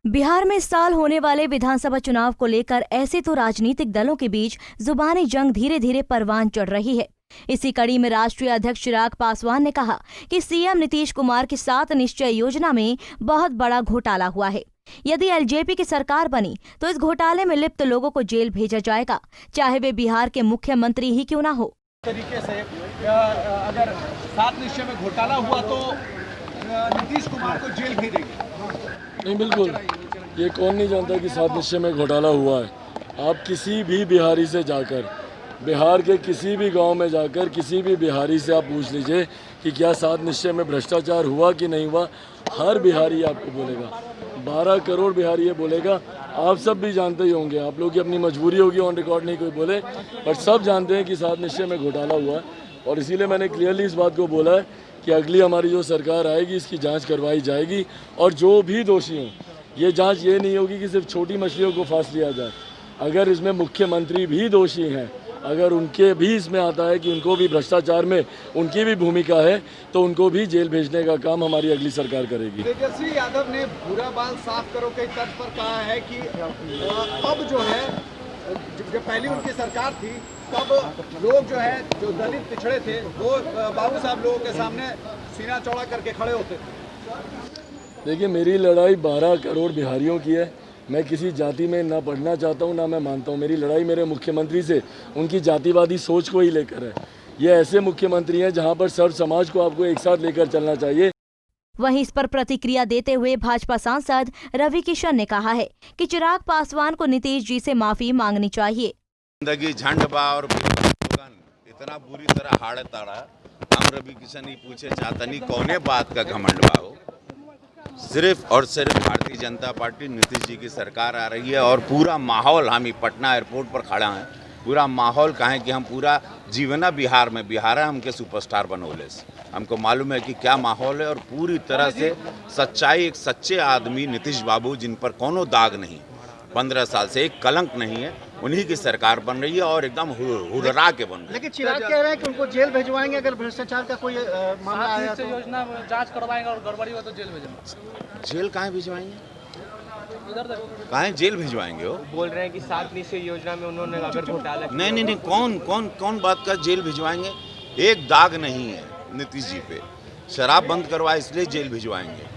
बिहार में इस साल होने वाले विधानसभा चुनाव को लेकर ऐसे तो राजनीतिक दलों के बीच जुबानी जंग धीरे धीरे परवान चढ़ रही है। इसी कड़ी में राष्ट्रीय अध्यक्ष चिराग पासवान ने कहा कि सीएम नीतीश कुमार की 7 निश्चय योजना में बहुत बड़ा घोटाला हुआ है। यदि एलजेपी की सरकार बनी तो इस घोटाले में लिप्त लोगों को जेल भेजा जाएगा, चाहे वे बिहार के मुख्यमंत्री ही क्यों ना हो। तरीके से अगर 7 निश्चय में घोटाला हुआ तो नीतीश कुमार को जेल भेजेंगे? नहीं, बिल्कुल। ये कौन नहीं जानता कि 7 निश्चय में घोटाला हुआ है। आप किसी भी बिहारी से जाकर, बिहार के किसी भी गांव में जाकर किसी भी बिहारी से आप पूछ लीजिए कि क्या 7 निश्चय में भ्रष्टाचार हुआ कि नहीं हुआ। हर बिहारी आपको बोलेगा, 12 करोड़ बिहारी ये बोलेगा। आप सब भी जानते ही होंगे, आप लोग की अपनी मजबूरी होगी, ऑन रिकॉर्ड नहीं कोई बोले, पर सब जानते हैं कि 7 निश्चय में घोटाला हुआ है। और इसीलिए मैंने क्लियरली इस बात को बोला है कि अगली हमारी जो सरकार आएगी इसकी जांच करवाई जाएगी, और जो भी दोषी हों, ये जांच ये नहीं होगी कि सिर्फ छोटी मछलियों को फांस लिया जाए। अगर इसमें मुख्यमंत्री भी दोषी हैं, अगर उनके भी इसमें आता है कि उनको भी भ्रष्टाचार में उनकी भी भूमिका है, तो उनको भी जेल भेजने का काम हमारी अगली सरकार करेगी। तेजस्वी यादव ने बुरा बाल साफ करो के तर्ज पर कहा है कि अब जो है, जब पहली उनकी सरकार थी तब लोग जो है, जो दलित पिछड़े थे, वो बाबू साहब लोगों के सामने सीना चौड़ा करके खड़े होते थे। देखिए, मेरी लड़ाई 12 करोड़ बिहारियों की है। मैं किसी जाति में ना पढ़ना चाहता हूँ, ना मैं मानता हूँ। मेरी लड़ाई मेरे मुख्यमंत्री से उनकी जातिवादी सोच को ही लेकर है। ये ऐसे मुख्यमंत्री हैं जहाँ पर सर्व समाज को आपको एक साथ लेकर चलना चाहिए। वहीं इस पर प्रतिक्रिया देते हुए भाजपा सांसद रवि किशन ने कहा है कि चिराग पासवान को नीतीश जी से माफी मांगनी चाहिए। जिंदगी झंड बा और इतना बुरी तरह हाड़ ताड़ा, हम रवि किशन ही पूछे चाहतनी कौने बात का घमंड बा हो। सिर्फ और सिर्फ भारतीय जनता पार्टी नीतीश जी की सरकार आ रही है और पूरा माहौल, हम पटना एयरपोर्ट पर खड़ा हैं, पूरा माहौल कहें कि हम पूरा जीवना बिहार में, बिहार हमके सुपरस्टार बनोले। हमको मालूम है कि क्या माहौल है और पूरी तरह से सच्चाई, एक सच्चे आदमी नीतीश बाबू जिन पर कोनो दाग नहीं, 15 साल से एक कलंक नहीं है, उन्हीं की सरकार बन रही है और एकदम हुर्रा के बन रही है। लेकिन चिराग कह रहे हैं कि उनको जेल भिजवाएंगे अगर भ्रष्टाचार का कोई मामला आया तो। योजना जांच करवाएंगे और गड़बड़ी हो तो जेल भेजेंगे। जेल कहाँ भिजवाएंगे? कहाँ जेल भिजवाएंगे? वो बोल रहे हैं कि 7 निश्चय योजना में उन्होंने अगर घोटाला नहीं, कौन बात का जेल भिजवाएंगे? एक दाग नहीं है नीतीश जी पे। शराब बंद करवाए इसलिए जेल भिजवाएंगे।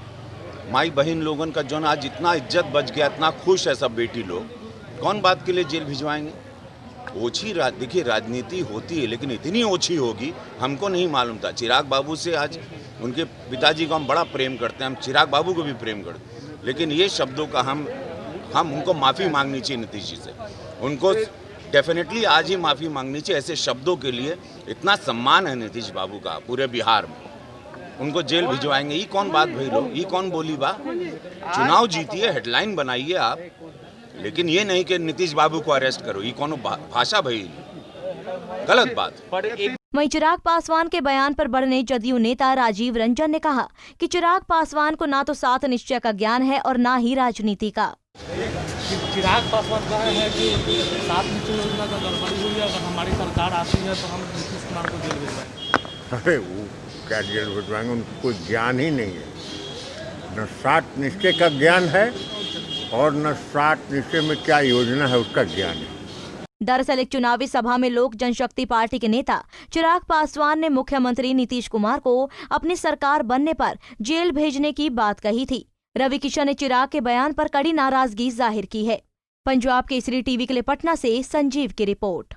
माई बहन लोगन का जो आज इतना इज्जत बच गया, इतना खुश है सब बेटी लोग, कौन बात के लिए जेल भिजवाएंगे? ओछी देखिए, राजनीति होती है लेकिन इतनी ओछी होगी हमको नहीं मालूम था। चिराग बाबू से आज उनके पिताजी को हम बड़ा प्रेम करते हैं, हम चिराग बाबू को भी प्रेम करते हैं, लेकिन ये शब्दों का हम उनको माफ़ी मांगनी चाहिए नीतीश जी से। उनको डेफिनेटली आज ही माफ़ी मांगनी चाहिए। ऐसे शब्दों के लिए इतना सम्मान है नीतीश बाबू का पूरे बिहार में, उनको जेल भिजवाएंगे? ये कौन बात भई लो, ये कौन बोली बा? चुनाव जीतिए, हेडलाइन बनाइए आप, लेकिन ये नहीं कि नीतीश बाबू को अरेस्ट करो। ये कौन भाषा भई? गलत बात। वहीं चिराग पासवान के बयान पर बढ़ने जदयू नेता राजीव रंजन ने कहा कि चिराग पासवान को ना तो 7 निश्चय का ज्ञान है और ना ही राजनीति का। चिराग पासवान कह रहे हैं कि 7 निश्चय योजना का गड़बड़ी हुई है, अगर हमारी सरकार आती है तो हम नीतीश कुमार को जेल भिजवाएंगे। अरे वो क्या जेल भिजवाएंगे? उनको कोई ज्ञान ही नहीं है। न 7 निश्चय का ज्ञान है और न 7 निश्चय में क्या योजना है उसका ज्ञान है। दरअसल एक चुनावी सभा में लोक जनशक्ति पार्टी के नेता चिराग पासवान ने मुख्यमंत्री नीतीश कुमार को अपनी सरकार बनने पर जेल भेजने की बात कही थी। रवि किशन ने चिराग के बयान पर कड़ी नाराजगी जाहिर की है। पंजाब केसरी टीवी के लिए पटना से संजीव की रिपोर्ट।